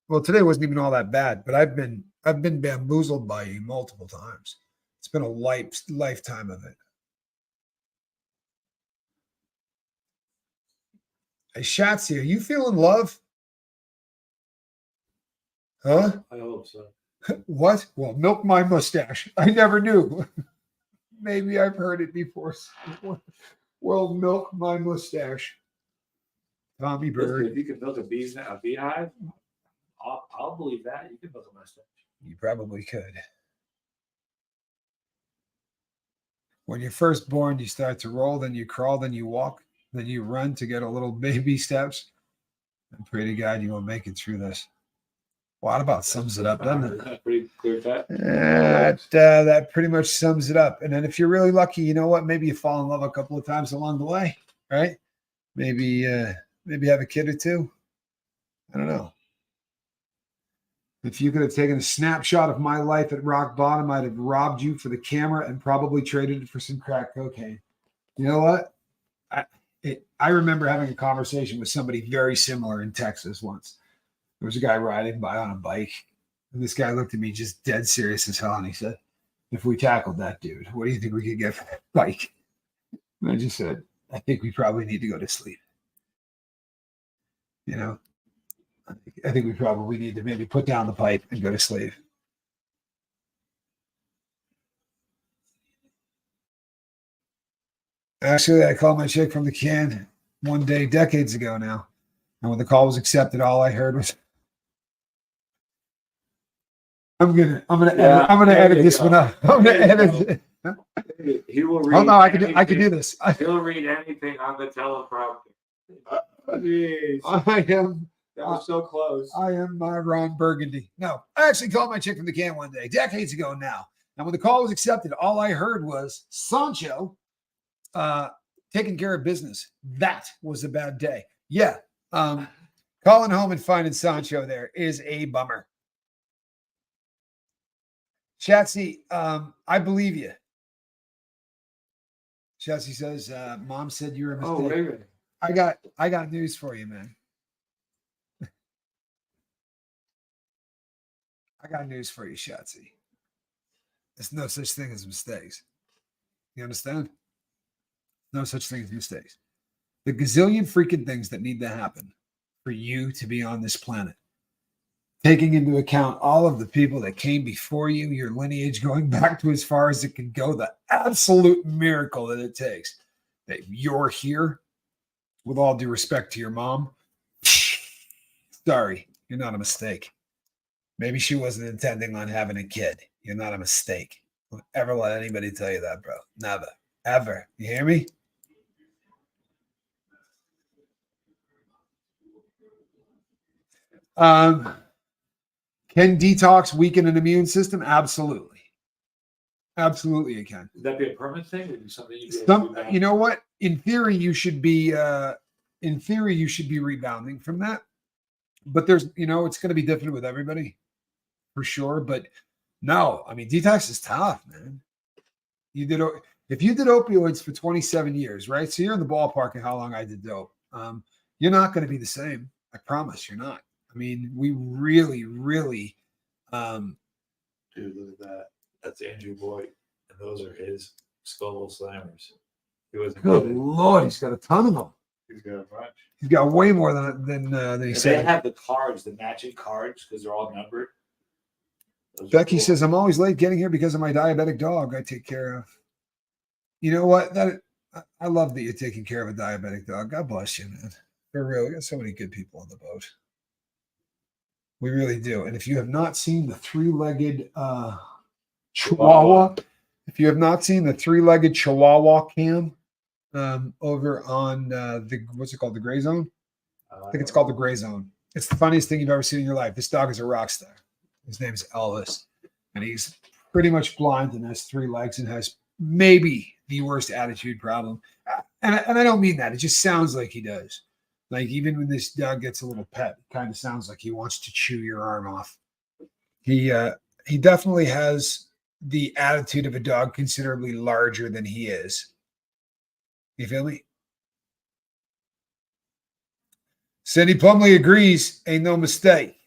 Well, today wasn't even all that bad, but I've been bamboozled by you multiple times. It's been a lifetime of it. Hey, Shatsy, are you feeling love? Huh? I hope so. What? Well, milk my mustache. I never knew. Maybe I've heard it before. Well, milk my mustache. Tommy Bird. If you can milk a beehive, I'll believe that. You can milk a mustache. You probably could. When you're first born, you start to roll, then you crawl, then you walk, then you run to get a little baby steps. And pray to God you will make it through this. Well, that about sums it up, doesn't it? That's pretty clear cut. That pretty much sums it up. And then if you're really lucky, you know what? Maybe you fall in love a couple of times along the way, right? Maybe have a kid or two. I don't know. If you could have taken a snapshot of my life at rock bottom, I'd have robbed you for the camera and probably traded it for some crack cocaine. You know what? I remember having a conversation with somebody very similar in Texas once. There was a guy riding by on a bike, and this guy looked at me just dead serious as hell, and he said, if we tackled that dude, what do you think we could get for that bike? And I just said, I think we probably need to go to sleep. I think we probably need to maybe put down the pipe and go to sleep. Actually, I called my chick from the can one day, decades ago now. And when the call was accepted, all I heard was, I'm gonna edit this one up. I'm gonna edit it. He will read. Oh no, I can do this. He'll read anything on the teleprompter. Jeez. That was so close. I am Ron Burgundy. No, I actually called my chick from the can one day, decades ago now. And when the call was accepted, all I heard was Sancho taking care of business. That was a bad day. Yeah. Calling home and finding Sancho there is a bummer. Shatsy, I believe you. Chelsea says, "Mom said you were a mistake." Oh, wait a minute. I got news for you, man. I got news for you, Shatsy. There's no such thing as mistakes. You understand? No such thing as mistakes. The gazillion freaking things that need to happen for you to be on this planet, taking into account all of the people that came before you, your lineage going back to as far as it can go, the absolute miracle that it takes that you're here, with all due respect to your mom. Sorry, you're not a mistake. Maybe she wasn't intending on having a kid. You're not a mistake. Don't ever let anybody tell you that, bro. Never. Ever. You hear me? Can detox weaken an immune system? Absolutely. Absolutely it can. Would that be a permanent thing? Would it be something you'd be able to Some, do back? you know what? In theory, you should be rebounding from that. But there's, it's going to be different with everybody for sure. But no, I mean, detox is tough, man. If you did opioids for 27 years, right? So you're in the ballpark of how long I did dope. You're not going to be the same. I promise you're not. I mean, we really, really. Dude, look at that. That's Andrew Boyd, and those are his skull slammers. He was Good Lord, he's got a ton of them. He's got a bunch. He's got way more than he And said. they have the cards, the matching cards, because they're all numbered. Those are Becky cool. says, "I'm always late getting here because of my diabetic dog I take care of." You know what? I love that you're taking care of a diabetic dog. God bless you, man. For real, we got so many good people on the boat. We really do. And if you have not seen the three-legged Chihuahua, Chihuahua cam over on what's it called? The Gray Zone? I think it's called the Gray Zone. It's the funniest thing you've ever seen in your life. This dog is a rock star. His name is Elvis. And he's pretty much blind and has 3 legs and has maybe the worst attitude problem. And I don't mean that. It just sounds like he does. Like even when this dog gets a little pet, it kind of sounds like he wants to chew your arm off. He definitely has the attitude of a dog considerably larger than he is. You feel me? Cindy Plumley agrees. Ain't no mistake.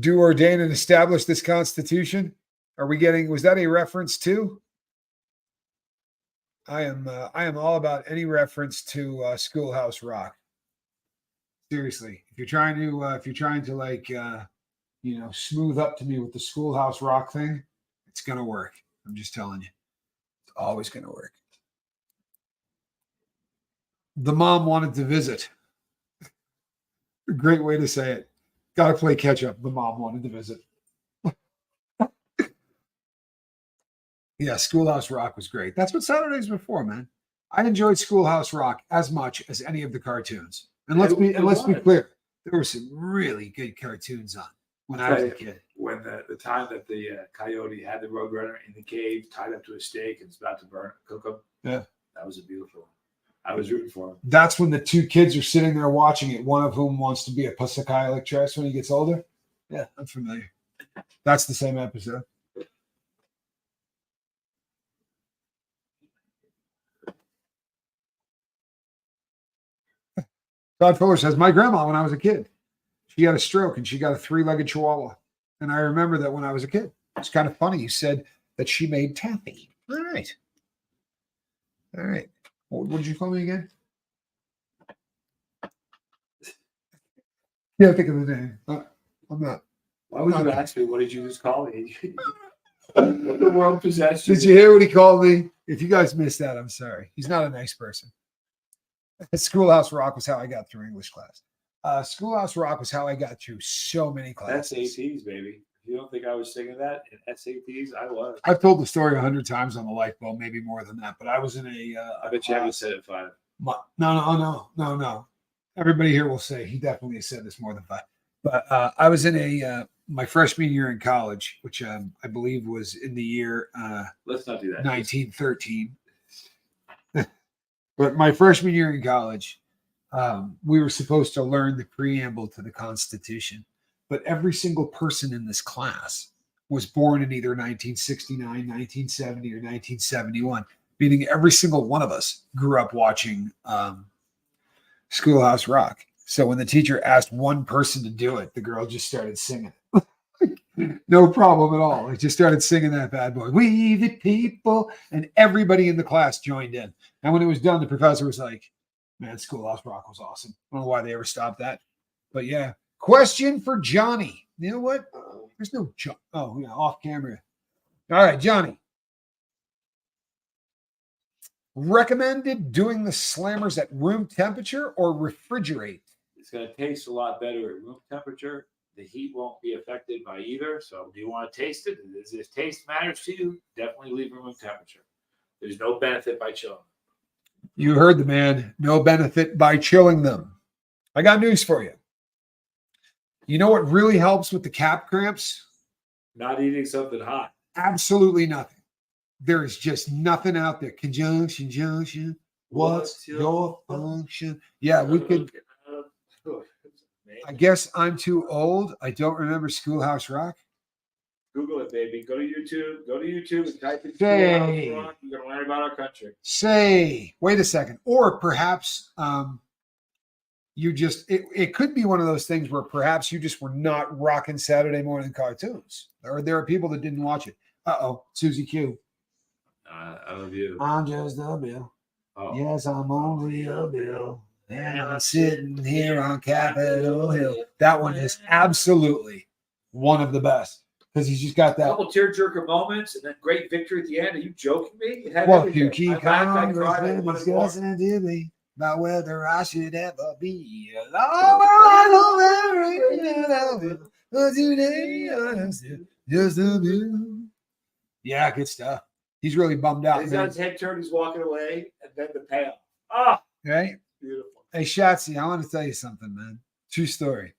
Do ordain and establish this Constitution? Was that a reference to? I am all about any reference to Schoolhouse Rock. Seriously, if you're trying to like smooth up to me with the Schoolhouse Rock thing, it's gonna work. I'm just telling you, it's always gonna work. The mom wanted to visit. Great way to say it. Got to play catch up. The mom wanted to visit. Yeah, Schoolhouse Rock was great. That's what Saturdays were for, man. I enjoyed Schoolhouse Rock as much as any of the cartoons. And let's be clear, there were some really good cartoons on when I was a kid. When the time that the coyote had the roadrunner in the cave, tied up to a stake, and it's about to cook him. Yeah, that was a beautiful one. I was rooting for him. That's when the 2 kids are sitting there watching it. One of whom wants to be a psychiatrist when he gets older. Yeah, I'm familiar. That's the same episode. Todd Fuller says, my grandma, when I was a kid, she had a stroke and she got a 3-legged Chihuahua. And I remember that when I was a kid. It's kind of funny. You said that she made taffy. All right. What did you call me again? Yeah, think of the name. I'm not. Why would you ask me? What did you just call me? What the world possessed you? Did you hear what he called me? If you guys missed that, I'm sorry. He's not a nice person. Schoolhouse Rock was how I got through English class. Schoolhouse Rock was how I got through so many classes. SATs, baby. You don't think I was singing that in SATs? I was. I've told the story 100 times on the light bulb, maybe more than that. But I was in a. I bet you haven't said it 5. No. Everybody here will say he definitely has said this more than 5. But I was in my freshman year in college, which I believe was in the year. Let's not do that. 1913. But my freshman year in college, we were supposed to learn the preamble to the Constitution. But every single person in this class was born in either 1969, 1970, or 1971, meaning every single one of us grew up watching Schoolhouse Rock. So when the teacher asked one person to do it, the girl just started singing. No problem at all. I just started singing that bad boy. We the people, and everybody in the class joined in. And when it was done, the professor was like, "Man, Schoolhouse Rock was awesome." I don't know why they ever stopped that, but yeah. Question for Johnny. You know what? There's no John. Oh, yeah, off camera. All right, Johnny. Recommended doing the slammers at room temperature or refrigerate? It's going to taste a lot better at room temperature. The heat won't be affected by either. So do you want to taste it? If taste matters to you, definitely leave room temperature. There's no benefit by chilling. You heard the man. No benefit by chilling them. I got news for you. You know what really helps with the cap cramps? Not eating something hot. Absolutely nothing. There is just nothing out there. Conjunction, junction. What's your function? Yeah, we could. I guess I'm too old. I don't remember Schoolhouse Rock. Google it, baby. Go to YouTube. Go to YouTube and type in Say, Schoolhouse Rock. You're going to learn about our country. Say, wait a second. Or perhaps you just, it could be one of those things where perhaps you just were not rocking Saturday morning cartoons. Or there are people that didn't watch it. Uh-oh, Susie Q. I love you. I'm just a bill. Oh. Yes, I'm only a bill. And I'm sitting here on Capitol Hill. That one is absolutely one of the best. Because he's just got A that. couple tearjerker moments and then great victory at the end. Are you joking me? It had Well, everything. you keep I laughed, I on cried, I wanted more. discussing dearly about whether I should ever be alone. I don't ever but today I'm still just a bill. Yeah, good stuff. He's really bummed out. He's got his head turned, he's walking away, and then the payoff. Ah, Right? beautiful. Hey, Shatsy, I want to tell you something, man. True story.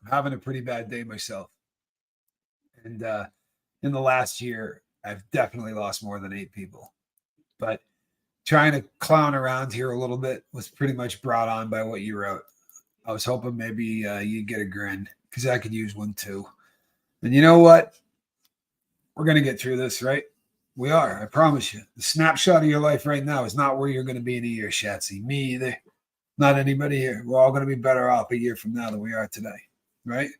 I'm having a pretty bad day myself. And in the last year, I've definitely lost more than 8 people. But trying to clown around here a little bit was pretty much brought on by what you wrote. I was hoping maybe you'd get a grin because I could use one too. And you know what? We're going to get through this, right? We are. I promise you. The snapshot of your life right now is not where you're going to be in a year, Shatsy. Me either. Not anybody here. We're all going to be better off a year from now than we are today, right?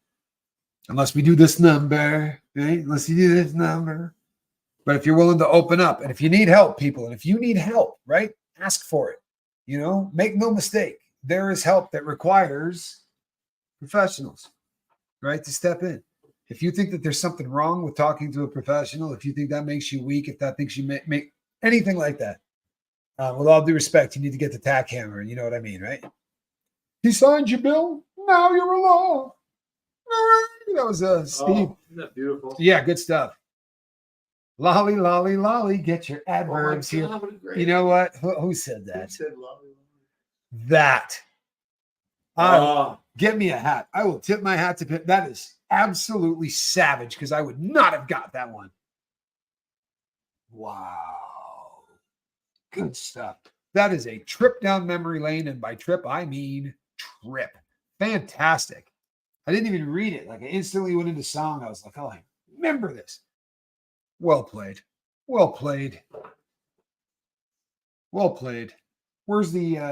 Unless we do this number, right? Unless you do this number. But if you're willing to open up, and if you need help, people, and if you need help, right? Ask for it. You know, make no mistake. There is help that requires professionals, right? To step in. If you think that there's something wrong with talking to a professional, if you think that makes you weak, if that thinks you make anything like that, with all due respect, you need to get the tack hammer, and you know what I mean, right? He signed your bill. Now you're a law. That was Steve. Oh, isn't that beautiful? Yeah, good stuff. Lolly, lolly, lolly, get your adverbs here. God, what a great- You know what? Who said that? Who said lolly, That. lolly? Get me a hat. I will tip my hat to Pip. That is absolutely savage because I would not have got that one. Wow. Good stuff. That is a trip down memory lane. And by trip, I mean trip. Fantastic. I didn't even read it. Like I instantly went into song. I was like, oh, I remember this. Well played. Well played. Well played. Where's the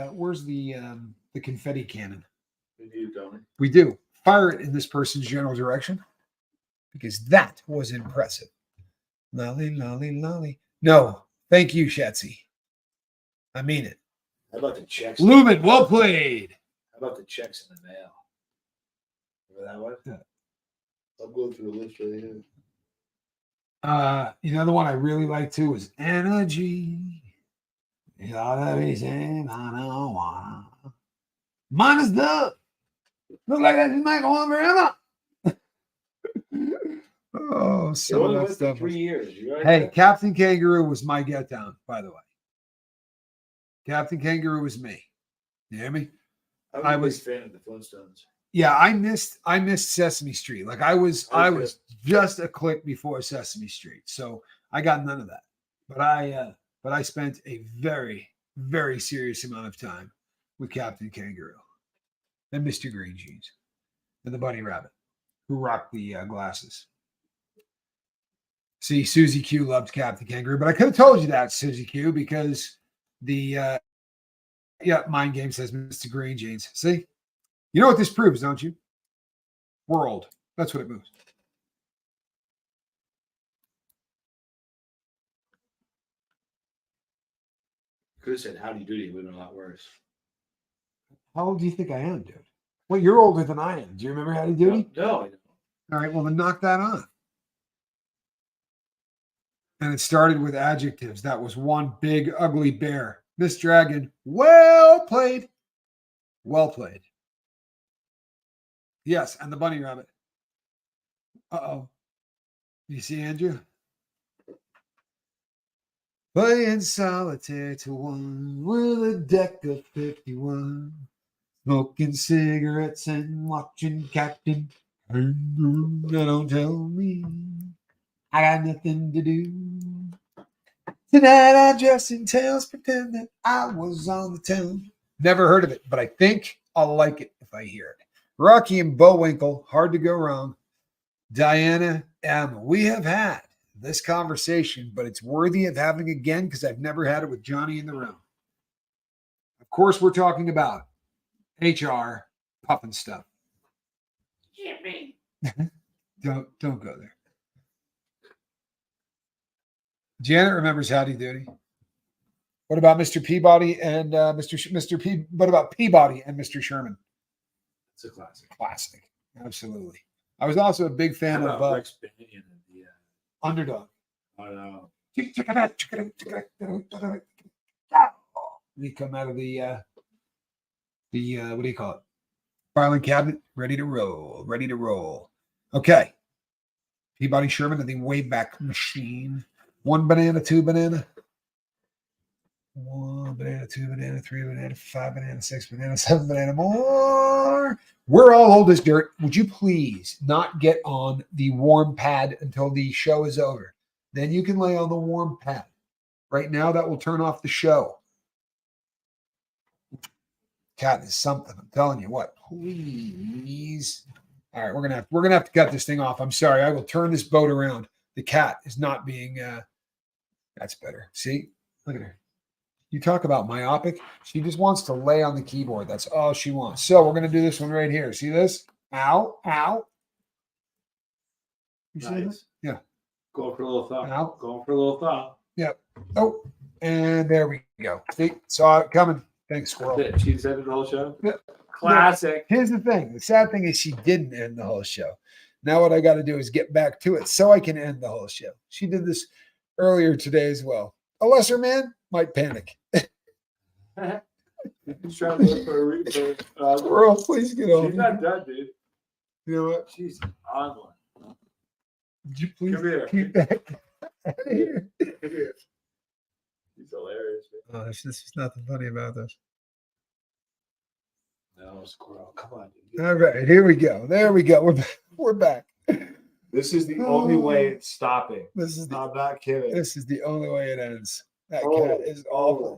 confetti cannon? We do, don't we? We do. Fire it in this person's general direction because that was impressive. Lolly, lolly, lolly. No, thank you, Shatsy. I mean it. How about the checks? Lumen, well played. How about the checks in the mail? Remember that one? Yeah. I'll go through the list right here. You know the one I really like too is energy. You ought to be saying, I know why. Minus the. Look like that might go on forever. Oh, It some only of that went for stuff. 3 years. You right Hey, there? Captain Kangaroo was my get down, by the way. Captain Kangaroo was me. You hear me? I I was was- a big fan of the Flintstones. Yeah, I missed Sesame Street. Like I was just a click before Sesame Street. So I got none of that. But I spent a very, very serious amount of time with Captain Kangaroo and Mr. Green Jeans and the Bunny Rabbit, who rocked the glasses. See, Susie Q loved Captain Kangaroo, but I could have told you that, Susie Q, because the mind game says Mr. Green Jeans. See, you know what this proves, don't you? We're old. That's what it moves. Could have said howdy doody, would have been a lot worse. How old do you think I am, dude? Well, you're older than I am. Do you remember Howdy Doody? No, I don't. All right, well, then knock that on. And it started with adjectives. That was one big, ugly bear. Miss Dragon, well played. Well played. Yes, and the bunny rabbit. Uh-oh. You see, Andrew? Playing solitaire to one with a deck of 51. Smoking cigarettes and watching Captain Kangaroo. Now don't tell me I got nothing to do. Tonight I dress in tails, pretend that I was on the town. Never heard of it, but I think I'll like it if I hear it. Rocky and Bullwinkle, hard to go wrong. Diana M. We have had this conversation, but it's worthy of having again because I've never had it with Johnny in the room. Of course, we're talking about HR puffing stuff. Jimmy. Don't go there. Janet remembers Howdy Doody. What about Mr. Peabody and Mr. P? What about Peabody and Mr. Sherman? It's a classic. Classic, absolutely. I was also a big fan How of about Rex Binion and the Underdog. I don't know. We come out of the what do you call it? Filing cabinet, ready to roll. Okay. Peabody Sherman and the Wayback Machine. 1 banana, 2 banana. 1 banana, 2 banana, 3 banana, 5 banana, 6 banana, 7 banana more. We're all old as dirt. Would you please not get on the warm pad until the show is over? Then you can lay on the warm pad. Right now, that will turn off the show. Cat is something. I'm telling you what. Please. All right, we're gonna have to cut this thing off. I'm sorry. I will turn this boat around. The cat is not being. That's better. See, look at her. You talk about myopic. She just wants to lay on the keyboard. That's all she wants. So we're gonna do this one right here. See this? Ow, ow. You see Nice. this? Yeah. Going for a little thought. Ow. Going for a little thought. Yep. Oh, and there we go. See, saw it coming. Thanks, squirrel. She said it the whole show. Yeah. Classic. Here's the thing. The sad thing is she didn't end the whole show. Now what I got to do is get back to it so I can end the whole show. She did this earlier today as well. A lesser man might panic. He's trying to look for a reason. Squirrel, please get over. She's not done, dude. You know what? She's on one. Would you please Come here. keep that out of here? Come here. He's hilarious. Man. Oh, there's just nothing funny about this. No, squirrel. Come on, dude. All right, here we go. There we go. We're back. This is the only way it's stopping. This is I'm not kidding. the only way it ends. That Oh, cat is awful.